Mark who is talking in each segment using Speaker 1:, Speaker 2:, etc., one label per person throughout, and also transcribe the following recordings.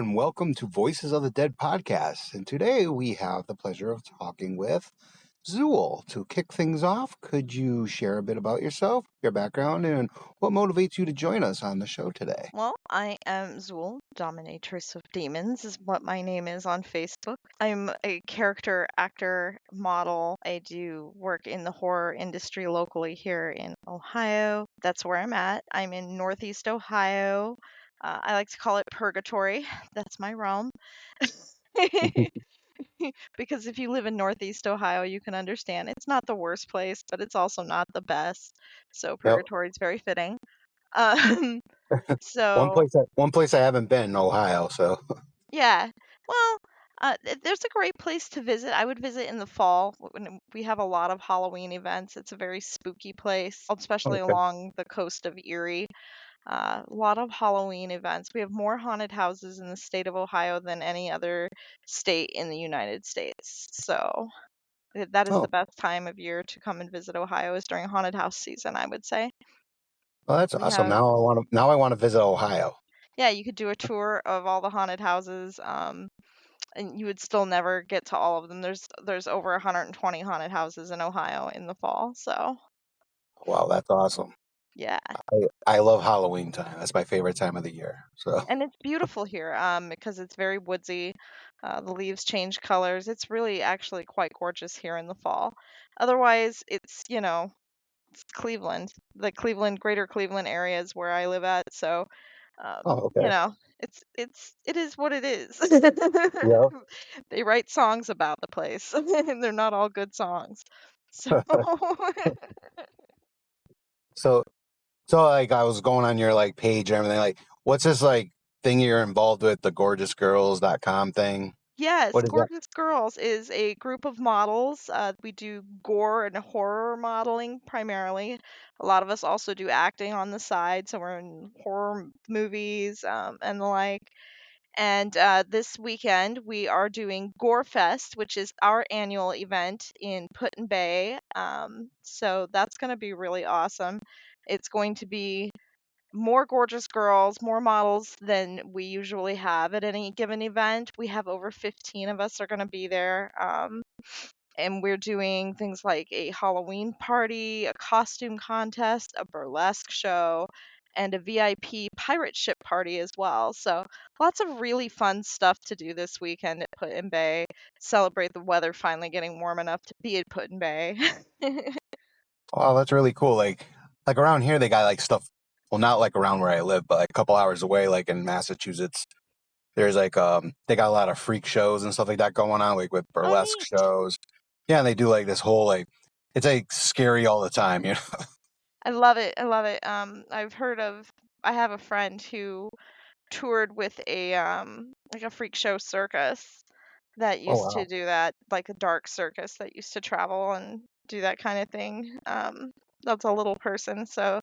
Speaker 1: and welcome to Voices of the Dead podcast. And today we have the pleasure of talking with Zuul. To kick things off, could you share a bit about yourself, your background, and what motivates you to join us on the show today?
Speaker 2: Well, I am Zuul Dominatress of Demons is what my name is on Facebook. I'm a character actor model. I do work in the horror industry locally here in Ohio. That's where I'm at. I'm in Northeast Ohio. I like to call it purgatory. That's my realm. Because if you live in Northeast Ohio, you can understand it's not the worst place, but it's also not the best. So
Speaker 1: Yep.
Speaker 2: purgatory is very fitting. Um,
Speaker 1: One
Speaker 2: so
Speaker 1: place one place I haven't been in Ohio, so
Speaker 2: Yeah. Well, there's a great place to visit. I would visit in the fall when we have a lot of Halloween events. It's a very spooky place, especially
Speaker 1: okay.
Speaker 2: along the coast of Erie. A lot of Halloween events. We have more haunted houses in the state of Ohio than any other state in the United States. So that is
Speaker 1: Oh,
Speaker 2: the best time of year to come and visit Ohio is during haunted house season, I would say.
Speaker 1: well, that's
Speaker 2: We
Speaker 1: awesome.
Speaker 2: have
Speaker 1: Now I want to visit Ohio.
Speaker 2: Yeah, you could do a tour of all the haunted houses. And you would still never get to all of them. There's over 120 haunted houses in Ohio in the fall. So,
Speaker 1: Wow, that's awesome.
Speaker 2: yeah.
Speaker 1: I love Halloween time. That's my favorite time of the year. So,
Speaker 2: And it's beautiful here because it's very woodsy. The leaves change colors. It's really actually quite gorgeous here in the fall. Otherwise, it's Cleveland. The greater Cleveland area is where I live at. So,
Speaker 1: oh,
Speaker 2: you
Speaker 1: okay.
Speaker 2: know, it is what it is.
Speaker 1: Yeah.
Speaker 2: They write songs about the place, and they're not all good songs. So,
Speaker 1: So So like I was going on your like page and everything, like what's this like thing you're involved with, the gorgeousgirls.com thing?
Speaker 2: yes,
Speaker 1: What is that?
Speaker 2: Gorgeous Girls is a group of models. We do gore and horror modeling primarily. A lot of us also do acting on the side, so we're in horror movies and the like. And this weekend, we are doing Gore Fest, which is our annual event in Put-in-Bay. So that's going to be really awesome. It's going to be more gorgeous girls, more models than we usually have at any given event. We have over 15 of us are going to be there. And we're doing things like a Halloween party, a costume contest, a burlesque show, and a VIP pirate ship party as well. So lots of really fun stuff to do this weekend at Put in Bay. Celebrate the weather finally getting warm enough to be at Put in Bay.
Speaker 1: Oh, that's really cool. Like around here they got like stuff, well not like around where I live, but like a couple hours away, like in Massachusetts. There's like they got a lot of freak shows and stuff like that going on, like with
Speaker 2: Oh,
Speaker 1: burlesque
Speaker 2: neat.
Speaker 1: shows. Yeah, and they do like this whole like it's like scary all the time, you know.
Speaker 2: I love it. I love it. I have a friend who toured with a like a freak show circus that
Speaker 1: Oh
Speaker 2: used to
Speaker 1: wow.
Speaker 2: do that, like a dark circus that used to travel and do that kind of thing. That's a little person, so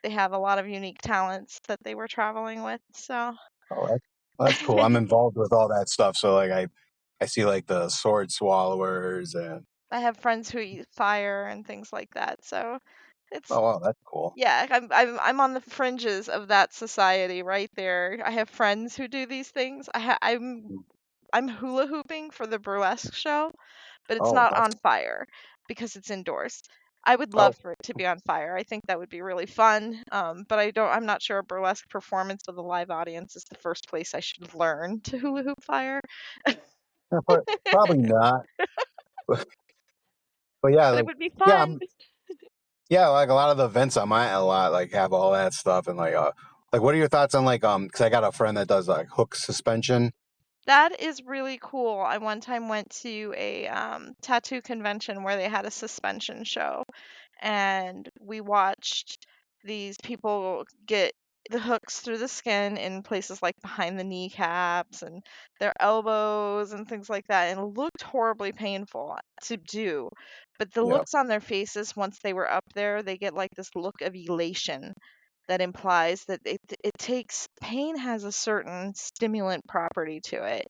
Speaker 2: they have a lot of unique talents that they were traveling with. So
Speaker 1: That's cool. I'm involved with all that stuff. So like I see like the sword swallowers and
Speaker 2: I have friends who eat fire and things like that. So it's
Speaker 1: oh wow, that's cool.
Speaker 2: yeah, I'm on the fringes of that society right there. I have friends who do these things. I'm hula hooping for the burlesque show, but it's
Speaker 1: Oh,
Speaker 2: not
Speaker 1: that's
Speaker 2: on fire because it's indoors. I would
Speaker 1: oh
Speaker 2: love for it to be on fire. I think that would be really fun. But I'm not sure a burlesque performance with a live audience is the first place I should learn to hula hoop fire.
Speaker 1: probably not. But yeah,
Speaker 2: But it would be
Speaker 1: yeah,
Speaker 2: fun.
Speaker 1: yeah, like a lot of the events I'm at a lot like have all that stuff and like what are your thoughts on like because I got a friend that does like hook suspension.
Speaker 2: That is really cool. I one time went to a tattoo convention where they had a suspension show, and we watched these people get the hooks through the skin in places like behind the kneecaps and their elbows and things like that, and it looked horribly painful to do. But the
Speaker 1: Yeah,
Speaker 2: looks on their faces once they were up there, they get like this look of elation that implies that it takes pain has a certain stimulant property to it.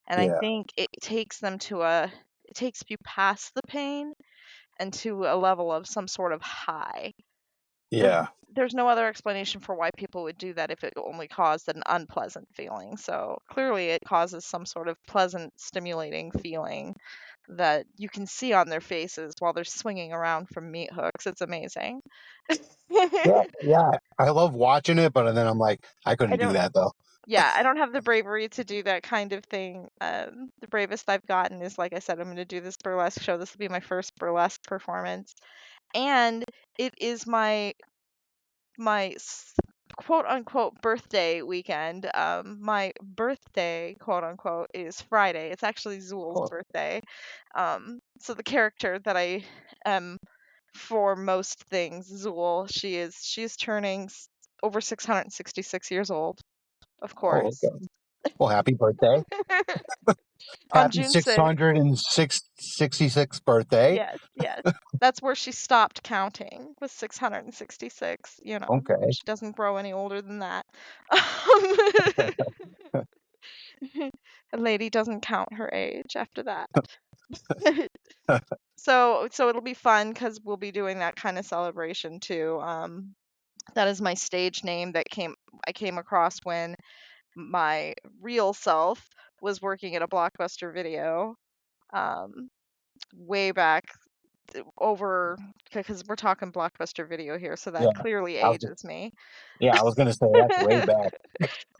Speaker 2: And I
Speaker 1: yeah.
Speaker 2: think it takes you past the pain and to a level of some sort of high. There's
Speaker 1: Yeah.
Speaker 2: there's no other explanation for why people would do that if it only caused an unpleasant feeling. So clearly it causes some sort of pleasant, stimulating feeling that you can see on their faces while they're swinging around from meat hooks. It's amazing.
Speaker 1: Yeah. Yeah. I love watching it, but then I'm like, I
Speaker 2: I
Speaker 1: couldn't do
Speaker 2: don't
Speaker 1: that though.
Speaker 2: Yeah, I don't have the bravery to do that kind of thing. The bravest I've gotten is, like I said, I'm going to do this burlesque show. This will be my first burlesque performance, and it is my quote unquote birthday weekend. My birthday, quote unquote, is Friday. It's actually Zuul's
Speaker 1: Oh,
Speaker 2: birthday. So the character that I am for most things, Zuul, she's turning over 666 years old, of
Speaker 1: oh,
Speaker 2: course.
Speaker 1: okay. Well, happy birthday.
Speaker 2: On
Speaker 1: Happy
Speaker 2: June 6th.
Speaker 1: 666th birthday.
Speaker 2: Yes, yes. That's where she stopped counting, was 666.
Speaker 1: Okay.
Speaker 2: She doesn't grow any older than that. A lady doesn't count her age after that. So it'll be fun because we'll be doing that kind of celebration too. That is my stage name I came across when my real self was working at a Blockbuster Video, um, way back over, because we're talking Blockbuster Video here, so
Speaker 1: Yeah.
Speaker 2: that clearly
Speaker 1: I was,
Speaker 2: ages me.
Speaker 1: yeah, I was gonna say that's way back.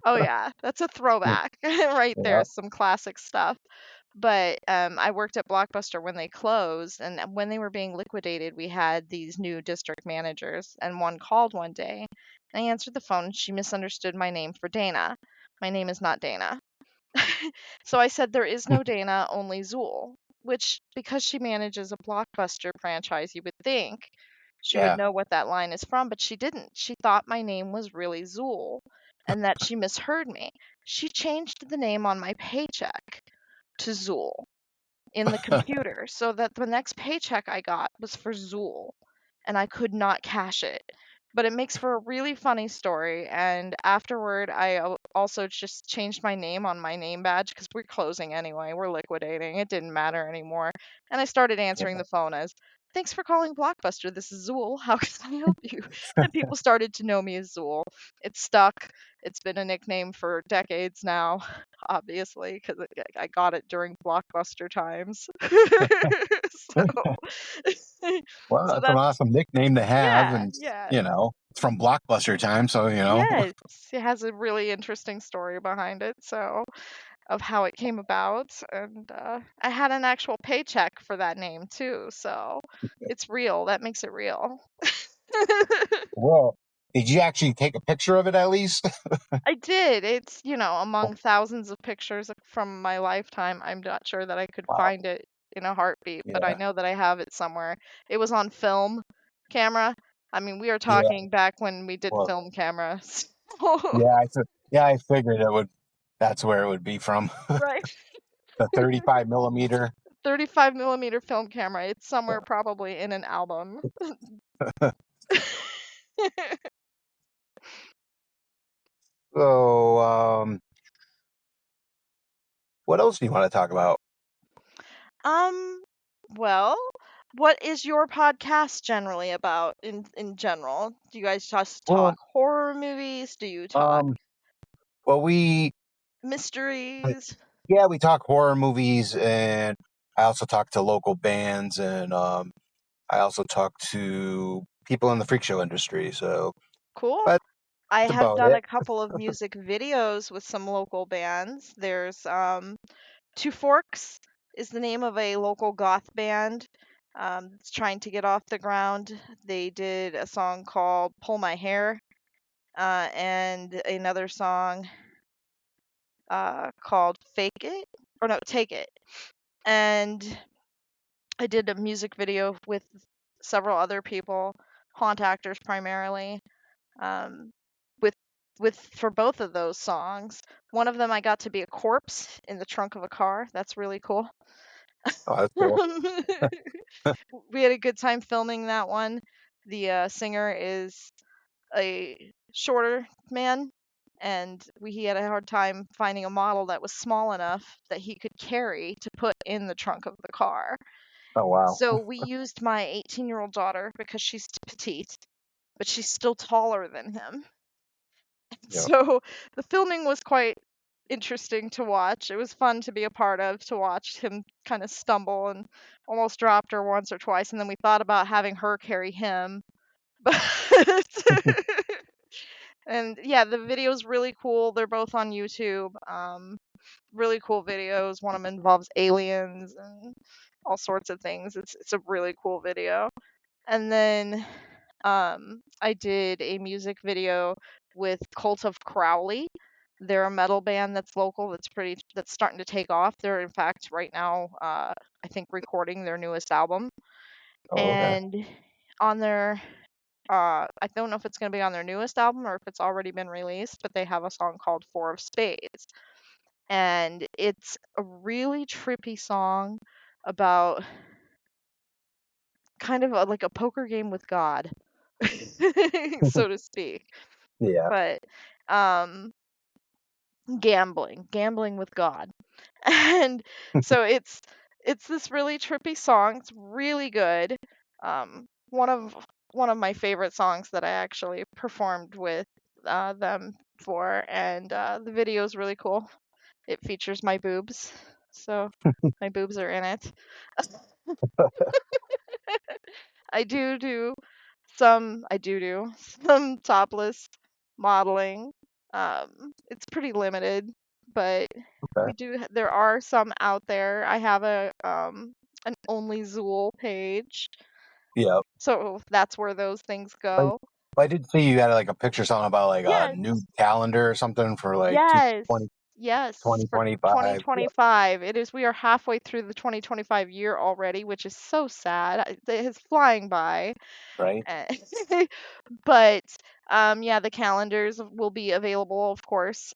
Speaker 2: Oh yeah, that's a throwback right there,
Speaker 1: Yeah.
Speaker 2: some classic stuff. But I worked at Blockbuster when they closed, and when they were being liquidated, we had these new district managers, and one called one day. And I answered the phone, and she misunderstood my name for Dana. My name is not Dana. So I said, there is no Dana, only Zuul, which, because she manages a Blockbuster franchise, you would think she would
Speaker 1: Yeah.
Speaker 2: know what that line is from, but she didn't. She thought my name was really Zuul and that she misheard me. She changed the name on my paycheck to Zuul in the computer so that the next paycheck I got was for Zuul and I could not cash it. But it makes for a really funny story. And afterward, I also just changed my name on my name badge because we're closing anyway. We're liquidating. It didn't matter anymore. And I started answering
Speaker 1: Yeah.
Speaker 2: the phone as, "Thanks for calling Blockbuster. This is Zuul. How can I help you?" And people started to know me as Zuul. It stuck. It's been a nickname for decades now, obviously, because I got it during Blockbuster times. So,
Speaker 1: Well,
Speaker 2: so
Speaker 1: that's an
Speaker 2: that's,
Speaker 1: awesome nickname to have,
Speaker 2: yeah,
Speaker 1: and
Speaker 2: yeah.
Speaker 1: it's from Blockbuster time, so
Speaker 2: Yes, it has a really interesting story behind it, so of how it came about, and I had an actual paycheck for that name too, so it's real. That makes it real.
Speaker 1: well, did you actually take a picture of it at least?
Speaker 2: I did. It's, among thousands of pictures from my lifetime. I'm not sure that I could
Speaker 1: Wow.
Speaker 2: find it in a heartbeat, but I
Speaker 1: Yeah.
Speaker 2: know that I have it somewhere. It was on film camera. I mean, we are
Speaker 1: Yeah.
Speaker 2: talking back when we did
Speaker 1: Well,
Speaker 2: film cameras.
Speaker 1: yeah, yeah, I figured it would. That's where it would be from.
Speaker 2: Right.
Speaker 1: The 35 millimeter.
Speaker 2: 35 millimeter film camera. It's somewhere probably in an album.
Speaker 1: So, what else do you want to talk about?
Speaker 2: Um, well, what is your podcast generally about in general? Do you guys just talk
Speaker 1: Well,
Speaker 2: horror movies? Do you talk
Speaker 1: um, well,
Speaker 2: mysteries?
Speaker 1: yeah, we talk horror movies, and I also talk to local bands, and I also talk to people in the freak show industry. So
Speaker 2: Cool.
Speaker 1: that's
Speaker 2: I have
Speaker 1: about
Speaker 2: done
Speaker 1: it.
Speaker 2: a couple of music videos with some local bands. There's Two Forks is the name of a local goth band that's trying to get off the ground. They did a song called Pull My Hair, and another song called Fake It, or no, Take It. And I did a music video with several other people, haunt actors primarily, um, with for both of those songs. One of them I got to be a corpse in the trunk of a car. That's really cool.
Speaker 1: Oh, that's cool.
Speaker 2: We had a good time filming that one. The singer is a shorter man, and he had a hard time finding a model that was small enough that he could carry to put in the trunk of the car.
Speaker 1: Oh, wow.
Speaker 2: So we used my 18-year-old daughter because she's petite, but she's still taller than him.
Speaker 1: Yeah.
Speaker 2: So the filming was quite interesting to watch. It was fun to be a part of, to watch him kind of stumble and almost dropped her once or twice. And then we thought about having her carry him. But and yeah, the video's really cool. They're both on YouTube. Really cool videos. One of them involves aliens and all sorts of things. It's a really cool video. And then I did a music video with Cult of Crowley. They're a metal band that's local, that's starting to take off. They're in fact right now, I think, recording their newest album.
Speaker 1: Oh, okay.
Speaker 2: And on their I don't know if it's going to be on their newest album or if it's already been released, but they have a song called Four of Spades. And it's a really trippy song about kind of like a poker game with God, so to speak.
Speaker 1: Yeah.
Speaker 2: But um gambling with God. And so it's this really trippy song. It's really good. One of my favorite songs that I actually performed with them for, and the video is really cool. It features my boobs, so my boobs are in it. I do some topless modeling. It's pretty limited, but
Speaker 1: Okay.
Speaker 2: there are some out there. I have an only Zuul page,
Speaker 1: Yeah.
Speaker 2: so that's where those things
Speaker 1: Like,
Speaker 2: go.
Speaker 1: I did see you had like a picture something about like a
Speaker 2: Yes,
Speaker 1: new calendar or something for like
Speaker 2: yes,
Speaker 1: 2020,
Speaker 2: yes, for
Speaker 1: 2025. Yeah.
Speaker 2: 2025. It is, we are halfway through the 2025 year already, which is so sad. It is flying by.
Speaker 1: Right.
Speaker 2: Uh, But yeah, the calendars will be available, of course,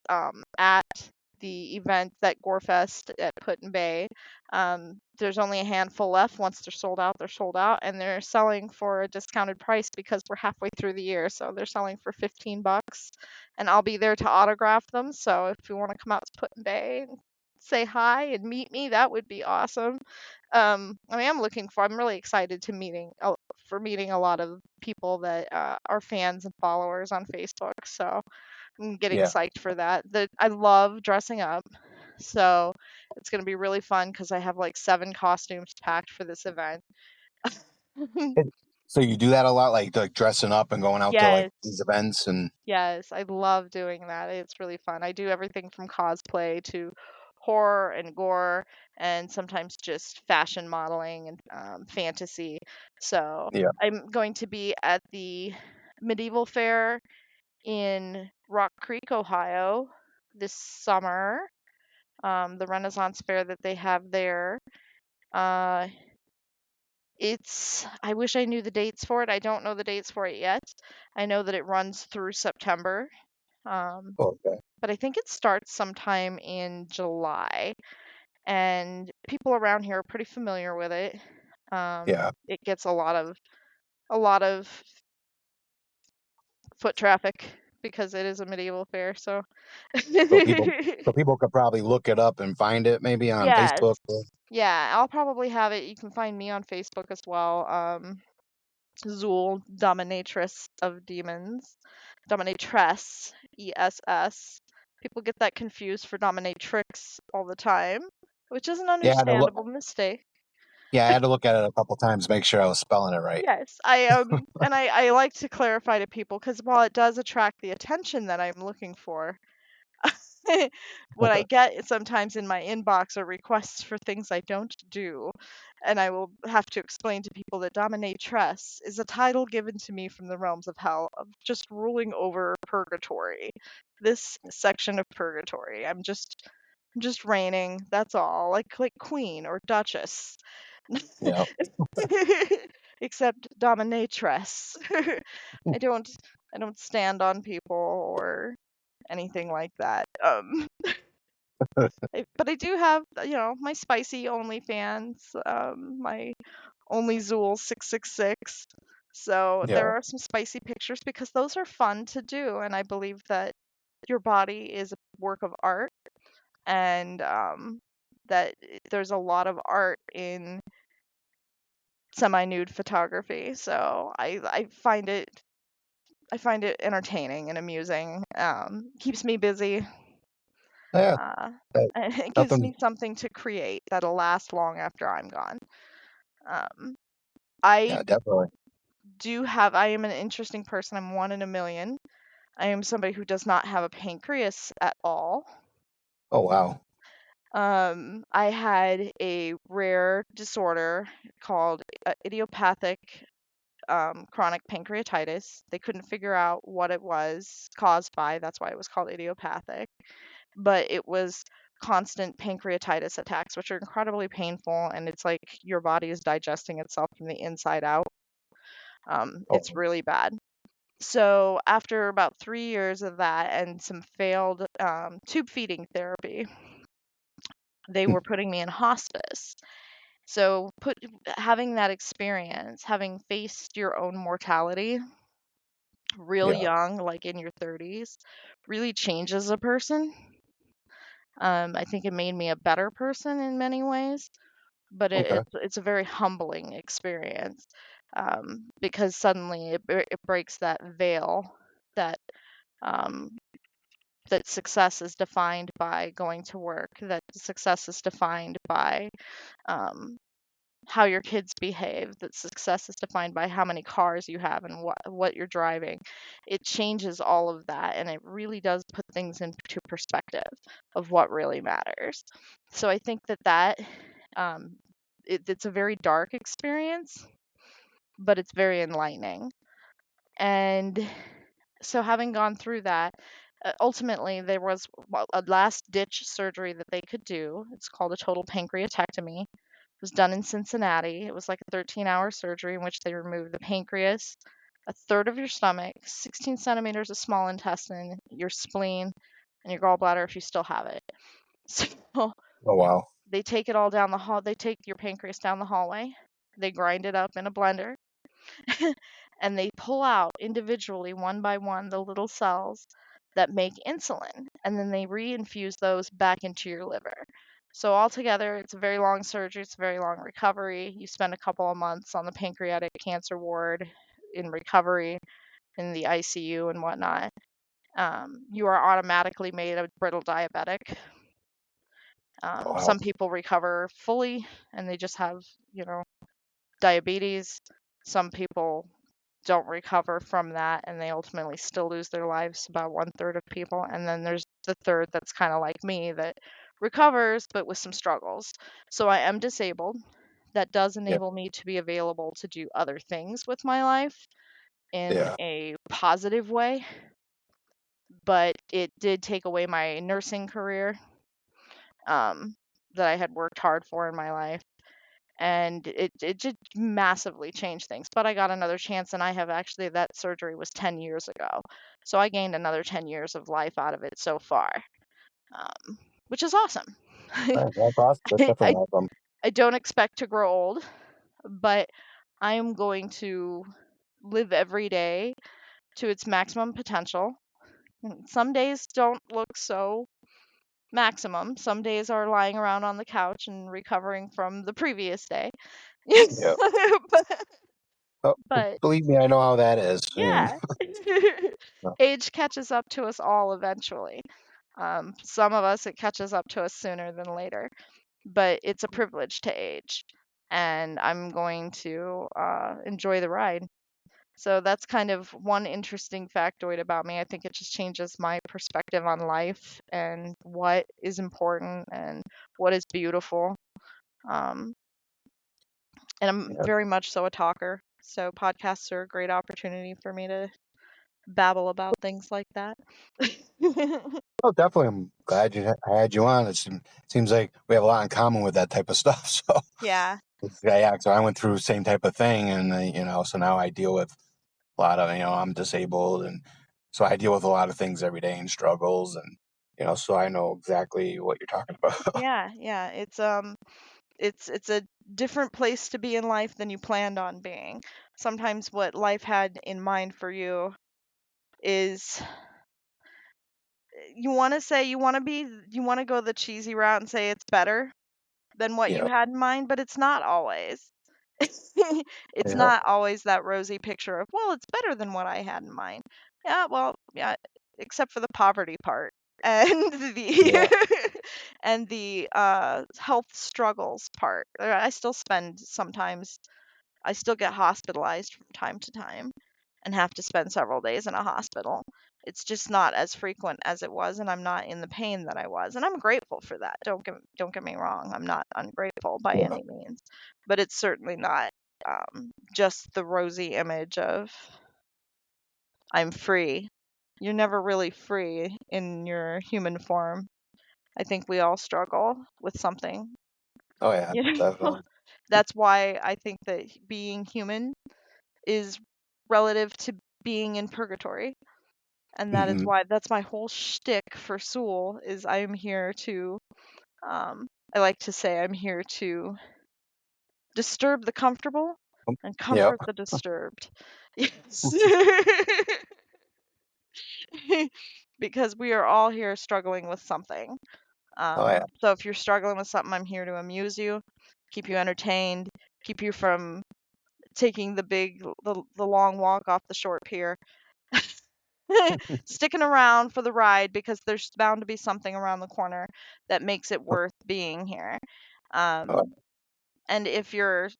Speaker 2: at the event at Gorefest at Put in Bay. There's only a handful left. Once they're sold out, they're sold out, and they're selling for a discounted price because we're halfway through the year. So they're selling for $15, and I'll be there to autograph them. So if you want to come out to Put in Bay and say hi and meet me, that would be awesome. I mean, I'm really excited to meeting a lot of people that are fans and followers on Facebook. So I'm getting
Speaker 1: Yeah.
Speaker 2: psyched for that. I love dressing up. So it's going to be really fun because I have like 7 costumes packed for this event.
Speaker 1: It- So you do that a lot, like dressing up and going out to like these
Speaker 2: Yes.
Speaker 1: events and
Speaker 2: Yes, I love doing that. It's really fun. I do everything from cosplay to horror and gore, and sometimes just fashion modeling and fantasy. So
Speaker 1: yeah.
Speaker 2: I'm going to be at the medieval fair in Rock Creek, Ohio this summer. The Renaissance fair that they have there. Uh, I wish I knew the dates for it. I don't know the dates for it yet. I know that it runs through September. Um,
Speaker 1: Okay.
Speaker 2: but I think it starts sometime in July, and people around here are pretty familiar with it.
Speaker 1: Yeah.
Speaker 2: It gets a lot of foot traffic because it is a medieval fair. So
Speaker 1: So people could probably look it up and find it maybe on
Speaker 2: yes,
Speaker 1: Facebook.
Speaker 2: yeah, I'll probably have it. You can find me on Facebook as well. Zuul Dominatress of Demons, Dominatress ESS. People get that confused for Dominatrix all the time, which is an
Speaker 1: Yeah, I had to look.
Speaker 2: understandable mistake.
Speaker 1: Yeah, I had to look at it a couple times, make sure I was spelling it right.
Speaker 2: Yes, and I like to clarify to people because while it does attract the attention that I'm looking for, what I get sometimes in my inbox are requests for things I don't do, and I will have to explain to people that dominatress is a title given to me from the realms of hell of just ruling over purgatory. This section of purgatory. I'm just reigning, that's all, like queen or duchess.
Speaker 1: Yeah.
Speaker 2: Except dominatress. I don't I don't stand on people or anything like that. But I do have, my spicy OnlyFans, my only Zool 666. So
Speaker 1: Yeah.
Speaker 2: there are some spicy pictures because those are fun to do, and I believe that your body is a work of art, and that there's a lot of art in semi-nude photography. So I find it I find it entertaining and amusing. Keeps me busy.
Speaker 1: Yeah,
Speaker 2: Uh,
Speaker 1: that,
Speaker 2: and it gives
Speaker 1: nothing.
Speaker 2: me something to create that'll last long after I'm gone. Um, I
Speaker 1: Yeah, definitely.
Speaker 2: I am an interesting person. I'm one in a million. I am somebody who does not have a pancreas at all.
Speaker 1: Oh wow.
Speaker 2: I had a rare disorder called idiopathic chronic pancreatitis. They couldn't figure out what it was caused by. That's why it was called idiopathic. But it was constant pancreatitis attacks, which are incredibly painful. And it's like your body is digesting itself from the inside out. It's
Speaker 1: Oh,
Speaker 2: really bad. So after about 3 years of that and some failed tube feeding therapy, they
Speaker 1: hmm,
Speaker 2: were putting me in hospice. So having that experience, having faced your own mortality real
Speaker 1: yeah.
Speaker 2: young, like in your 30s, really changes a person. I think it made me a better person in many ways, but
Speaker 1: Okay.
Speaker 2: it's a very humbling experience because suddenly it breaks that veil that um, that success is defined by going to work, that success is defined by um, how your kids behave, that success is defined by how many cars you have and what you're driving. It changes all of that and it really does put things into perspective of what really matters. So I think that um, it's a very dark experience, but it's very enlightening. And so having gone through that, ultimately there was a last ditch surgery that they could do. It's called a total pancreatectomy. It was done in Cincinnati. It was like a 13-hour surgery in which they removed the pancreas, a third of your stomach, 16 centimeters of small intestine, your spleen, and your gallbladder if you still have it. So
Speaker 1: Oh wow.
Speaker 2: they take it all down the hall. They take your pancreas down the hallway. They grind it up in a blender and they pull out individually, one by one, the little cells that make insulin, and then they reinfuse those back into your liver. So altogether, it's a very long surgery, it's a very long recovery. You spend a couple of months on the pancreatic cancer ward in recovery in the ICU and whatnot. You are automatically made a brittle diabetic.
Speaker 1: Oh wow.
Speaker 2: Some people recover fully and they just have, you know, diabetes. Some people don't recover from that and they ultimately still lose their lives, about one third of people. And then there's the third that's kind of like me that recovers but with some struggles. So I am disabled. That does
Speaker 1: Yeah.
Speaker 2: enable me to be available to do other things with my life in
Speaker 1: Yeah.
Speaker 2: a positive way, but it did take away my nursing career um, that I had worked hard for in my life. And it just massively changed things. But I got another chance, and I have actually that surgery was 10 years ago. So I gained another 10 years of life out of it so far, which is awesome.
Speaker 1: Right, that's awesome. That's
Speaker 2: I,
Speaker 1: definitely
Speaker 2: I,
Speaker 1: awesome.
Speaker 2: I don't expect to grow old, but I am going to live every day to its maximum potential. Some days don't look so maximum. Some days are lying around on the couch and recovering from the previous day.
Speaker 1: Yeah.
Speaker 2: but,
Speaker 1: Oh,
Speaker 2: but
Speaker 1: believe me, I know how that is. And
Speaker 2: yeah.
Speaker 1: no,
Speaker 2: Age catches up to us all eventually. Some of us, it catches up to us sooner than later, but it's a privilege to age, and I'm going to enjoy the ride. So that's kind of one interesting factoid about me. I think it just changes my perspective on life and what is important and what is beautiful. Um, and I'm
Speaker 1: yeah.
Speaker 2: very much so a talker. So podcasts are a great opportunity for me to babble about things like that.
Speaker 1: Oh, definitely. I'm glad I had you on. Seems like we have a lot in common with that type of stuff. So
Speaker 2: Yeah.
Speaker 1: yeah, yeah. So I went through the same type of thing, and so now I deal with a lot of, I'm disabled, and so I deal with a lot of things every day and struggles, and so I know exactly what you're talking about.
Speaker 2: Yeah, yeah. It's a different place to be in life than you planned on being. Sometimes what life had in mind for you is you want to go the cheesy route and say it's better than what you
Speaker 1: Yeah,
Speaker 2: had in mind, but it's not always. It's
Speaker 1: Yep.
Speaker 2: not always that rosy picture of, well, it's better than what I had in mind. Yeah, well, yeah, except for the poverty part and
Speaker 1: Yeah.
Speaker 2: the and the health struggles part. I still spend sometimes I still get hospitalized from time to time and have to spend several days in a hospital. It's just not as frequent as it was, and I'm not in the pain that I was, and I'm grateful for that. Don't get me wrong. I'm not ungrateful by
Speaker 1: Yeah.
Speaker 2: any means, but it's certainly not just the rosy image of I'm free. You're never really free in your human form. I think we all struggle with something,
Speaker 1: Oh yeah,
Speaker 2: you know.
Speaker 1: definitely.
Speaker 2: That's why I think that being human is relative to being in purgatory. And that is
Speaker 1: Hmm.
Speaker 2: why that's my whole shtick for Soul is I'm here to I like to say I'm here to disturb the comfortable and
Speaker 1: Yep.
Speaker 2: comfort the disturbed. Yes. Because we are all here struggling with something.
Speaker 1: Oh yeah.
Speaker 2: So if you're struggling with something, I'm here to amuse you, keep you entertained, keep you from taking the long walk off the short pier. Sticking around for the ride because there's bound to be something around the corner that makes it worth being here.
Speaker 1: Oh,
Speaker 2: Um, and if you're,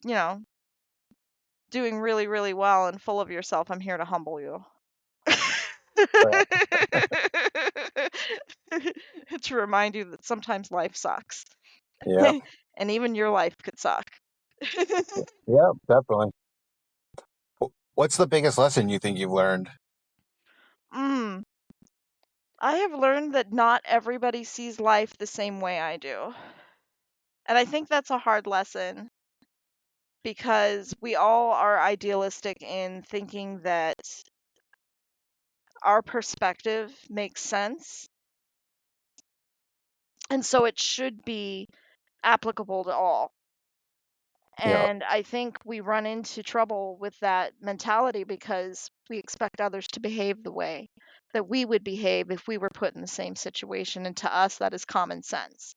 Speaker 2: you know, doing really, really well and full of yourself, I'm here to humble you.
Speaker 1: yeah.
Speaker 2: To remind you that sometimes life sucks.
Speaker 1: Yeah.
Speaker 2: And even your life could suck.
Speaker 1: Yeah, definitely. What's the biggest lesson you think you've learned?
Speaker 2: mm, I have learned that not everybody sees life the same way I do. And I think that's a hard lesson because we all are idealistic in thinking that our perspective makes sense. And so it should be applicable to all.
Speaker 1: Yeah.
Speaker 2: And I think we run into trouble with that mentality because we expect others to behave the way that we would behave if we were put in the same situation. And to us, that is common sense.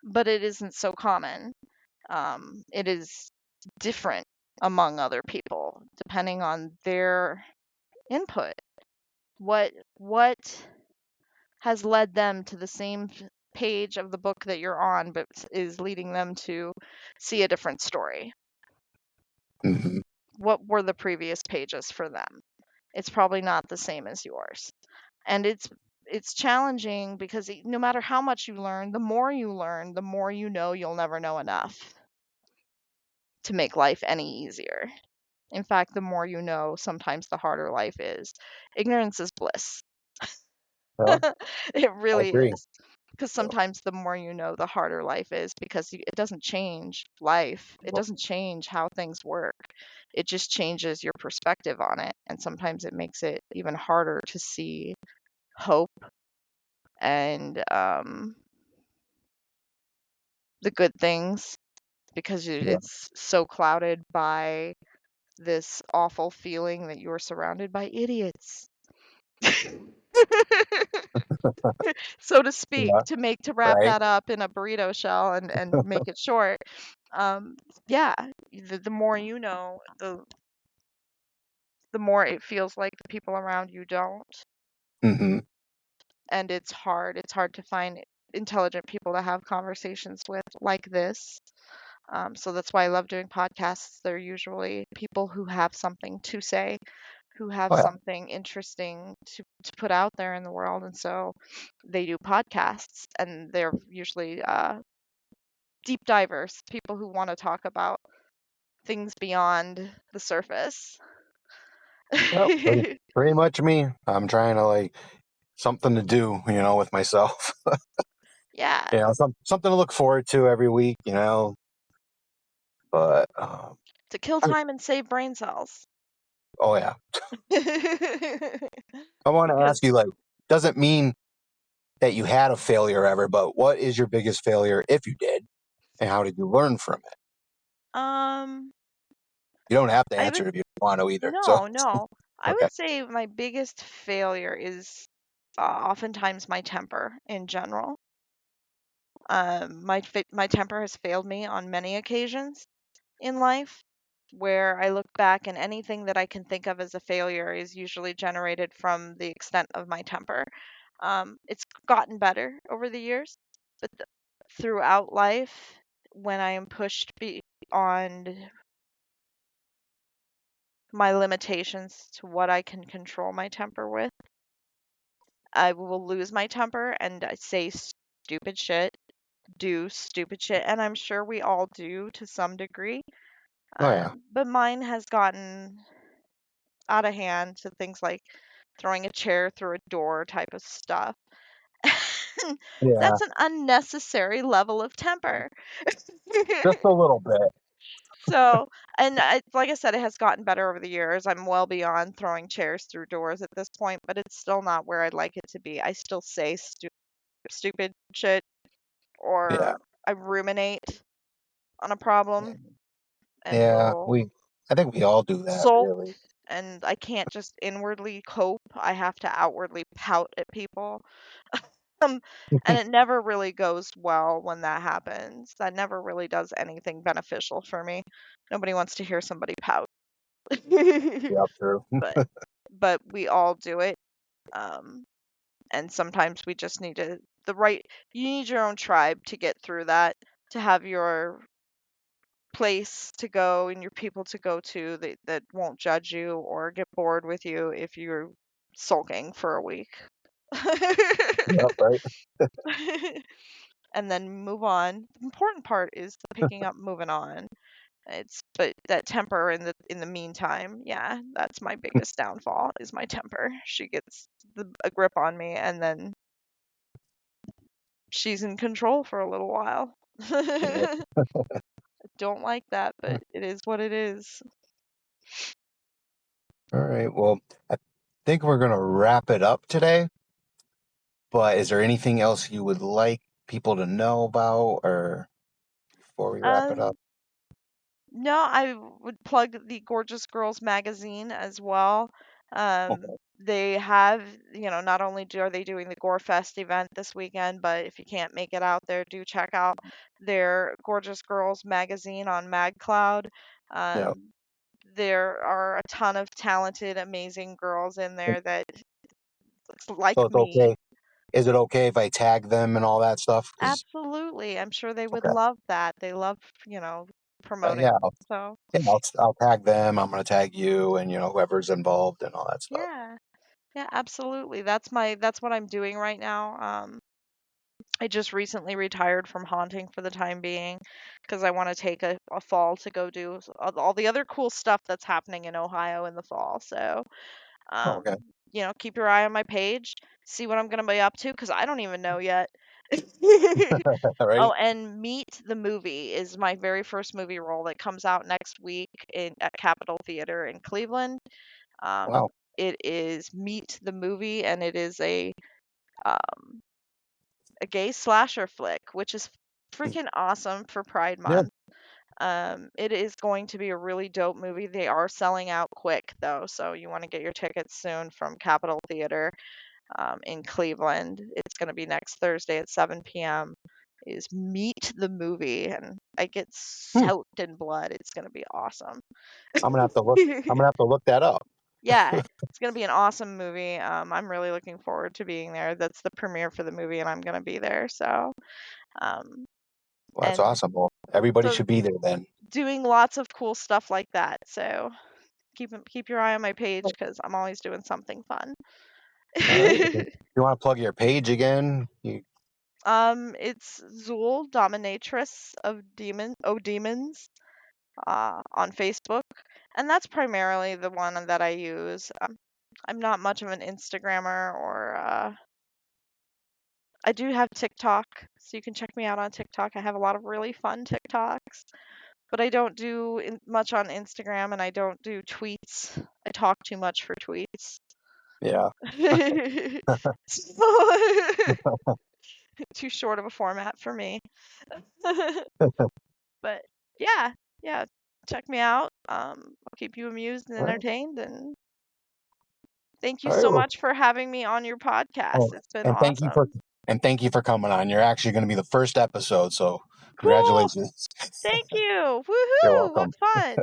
Speaker 2: But it isn't so common. It is different among other people depending on their input. What has led them to the same page of the book that you're on, but is leading them to see a different story?
Speaker 1: Hmm.
Speaker 2: What were the previous pages for them? It's probably not the same as yours. And it's challenging because no matter how much you learn, the more you know, you'll never know enough to make life any easier. In fact, the more you know, sometimes the harder life is. Ignorance is bliss.
Speaker 1: Yeah,
Speaker 2: It
Speaker 1: I
Speaker 2: really
Speaker 1: agree.
Speaker 2: is. Because sometimes the more you know, the harder life is because it doesn't change life. It doesn't change how things work. It just changes your perspective on it. And sometimes it makes it even harder to see hope and the good things because
Speaker 1: Yeah.
Speaker 2: it's so clouded by this awful feeling that you're surrounded by idiots. So to speak,
Speaker 1: Yeah.
Speaker 2: to wrap
Speaker 1: Right.
Speaker 2: that up in a burrito shell and make it short. Um, yeah, the more you know, the more it feels like the people around you don't,
Speaker 1: Hmm.
Speaker 2: and it's hard. It's hard to find intelligent people to have conversations with like this. So that's why I love doing podcasts. They're usually people who have something to say, who have
Speaker 1: Oh yeah.
Speaker 2: something interesting to put out there in the world, and so they do podcasts, and they're usually deep divers, people who want to talk about things beyond the surface.
Speaker 1: Yep. Pretty much me. I'm trying to like something to do, with myself.
Speaker 2: Yeah,
Speaker 1: Something to look forward to every week. But
Speaker 2: to kill time and save brain cells.
Speaker 1: oh yeah, I want to
Speaker 2: Because
Speaker 1: ask you like, doesn't mean that you had a failure ever, but what is your biggest failure if you did, and how did you learn from it?
Speaker 2: um
Speaker 1: You don't have to
Speaker 2: I would
Speaker 1: answer if you don't want to either. So
Speaker 2: no. I
Speaker 1: okay.
Speaker 2: would say my biggest failure is oftentimes my temper in general. My temper has failed me on many occasions in life. where I look back and anything that I can think of as a failure is usually generated from the extent of my temper. It's gotten better over the years, but throughout life, when I am pushed beyond my limitations to what I can control my temper with, I will lose my temper and I say stupid shit, do stupid shit, and I'm sure we all do to some degree.
Speaker 1: Oh yeah.
Speaker 2: But mine has gotten out of hand to things like throwing a chair through a door type of stuff.
Speaker 1: Yeah.
Speaker 2: That's an unnecessary level of temper.
Speaker 1: Just a little bit.
Speaker 2: So, and like I said, it has gotten better over the years. I'm well beyond throwing chairs through doors at this point, but it's still not where I'd like it to be. I still say stupid shit,
Speaker 1: Yeah.
Speaker 2: or I ruminate on a problem and
Speaker 1: Yeah.
Speaker 2: will
Speaker 1: We. I think we all do that,
Speaker 2: sulk,
Speaker 1: really.
Speaker 2: and I can't just inwardly cope. I have to outwardly pout at people. Um, and it never really goes well when that happens. That never really does anything beneficial for me. Nobody wants to hear somebody pout.
Speaker 1: Yeah. True.
Speaker 2: but but we all do it. Um, and sometimes we just need you need your own tribe to get through that, to have your place to go and your people to go to that won't judge you or get bored with you if you're sulking for a week.
Speaker 1: Yep. Right.
Speaker 2: And then move on. The important part is the picking up, moving on. But that temper in the meantime, yeah, that's my biggest downfall is my temper. She gets a grip on me, and then she's in control for a little while.
Speaker 1: Yeah.
Speaker 2: Don't like that, but it is what it is.
Speaker 1: All right. Well, I think we're gonna wrap it up today. But is there anything else you would like people to know about, or before we wrap it up?
Speaker 2: Um, no, I would plug the Gorgeous Girls magazine as well.
Speaker 1: Okay.
Speaker 2: They have, not only are they doing the Gore Fest event this weekend, but if you can't make it out there, do check out their Gorgeous Girls magazine on MagCloud.
Speaker 1: Yeah.
Speaker 2: Um, there are a ton of talented, amazing girls in there that
Speaker 1: So
Speaker 2: like
Speaker 1: it's
Speaker 2: me.
Speaker 1: okay. Is it okay if I tag them and all that stuff? Because
Speaker 2: Absolutely. I'm sure they would
Speaker 1: okay.
Speaker 2: love that. They love,
Speaker 1: Yeah.
Speaker 2: promoting. So,
Speaker 1: Yeah. I'll tag them. I'm gonna tag you, and whoever's involved and all that stuff.
Speaker 2: yeah. Yeah, absolutely. That's what I'm doing right now. I just recently retired from haunting for the time being because I want to take a fall to go do all the other cool stuff that's happening in Ohio in the fall. So,
Speaker 1: Oh,
Speaker 2: um,
Speaker 1: okay.
Speaker 2: keep your eye on my page, see what I'm going to be up to because I don't even know yet.
Speaker 1: All
Speaker 2: Oh,
Speaker 1: right.
Speaker 2: and Meet the Movie is my very first movie role that comes out next week at Capitol Theater in Cleveland. Um,
Speaker 1: Wow.
Speaker 2: it is Meet the Movie, and it is um, a gay slasher flick, which is freaking awesome for Pride
Speaker 1: Good.
Speaker 2: Month. It is going to be a really dope movie. They are selling out quick though, so you want to get your tickets soon from Capitol Theater in Cleveland. It's going to be next Thursday at 7 p.m. Is Meet the Movie, and I get
Speaker 1: Hmm.
Speaker 2: soaked in blood. It's going to be awesome.
Speaker 1: I'm gonna have to look. I'm gonna have to look that up.
Speaker 2: Yeah, it's gonna be an awesome movie. I'm really looking forward to being there. That's the premiere for the movie, and I'm gonna be there. So, um,
Speaker 1: Well, that's
Speaker 2: and
Speaker 1: awesome. Well, everybody
Speaker 2: so
Speaker 1: should be there then.
Speaker 2: doing lots of cool stuff like that. So keep your eye on my page because I'm always doing something fun.
Speaker 1: All right. You want to plug your page again?
Speaker 2: It's Zuul Dominatress O'Demons on Facebook, and that's primarily the one that I use. I'm not much of an Instagrammer or I do have TikTok, so you can check me out on TikTok. I have a lot of really fun TikToks, but I don't do much on Instagram and I don't do tweets. I talk too much for tweets.
Speaker 1: Yeah.
Speaker 2: So, too short of a format for me. But yeah, yeah, check me out. I'll keep you amused and
Speaker 1: All right.
Speaker 2: entertained, and thank you
Speaker 1: All right.
Speaker 2: so
Speaker 1: Well,
Speaker 2: much for having me on your podcast.
Speaker 1: oh,
Speaker 2: It's been
Speaker 1: and thank you for
Speaker 2: awesome.
Speaker 1: and thank you for coming on. You're actually going to be the first episode, so
Speaker 2: Cool.
Speaker 1: congratulations.
Speaker 2: Thank you.
Speaker 1: You're
Speaker 2: Woohoo! What
Speaker 1: welcome.
Speaker 2: fun.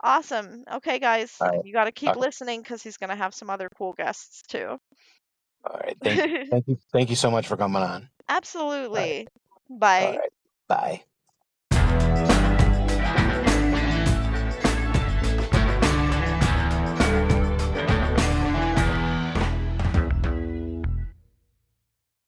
Speaker 2: Awesome. Okay, guys,
Speaker 1: All right.
Speaker 2: you got to keep
Speaker 1: Okay.
Speaker 2: listening because he's going to have some other cool guests too.
Speaker 1: All right. Thank you. Thank you so much for coming on. All right.
Speaker 2: Absolutely.
Speaker 1: All
Speaker 2: Bye.
Speaker 1: right. Bye.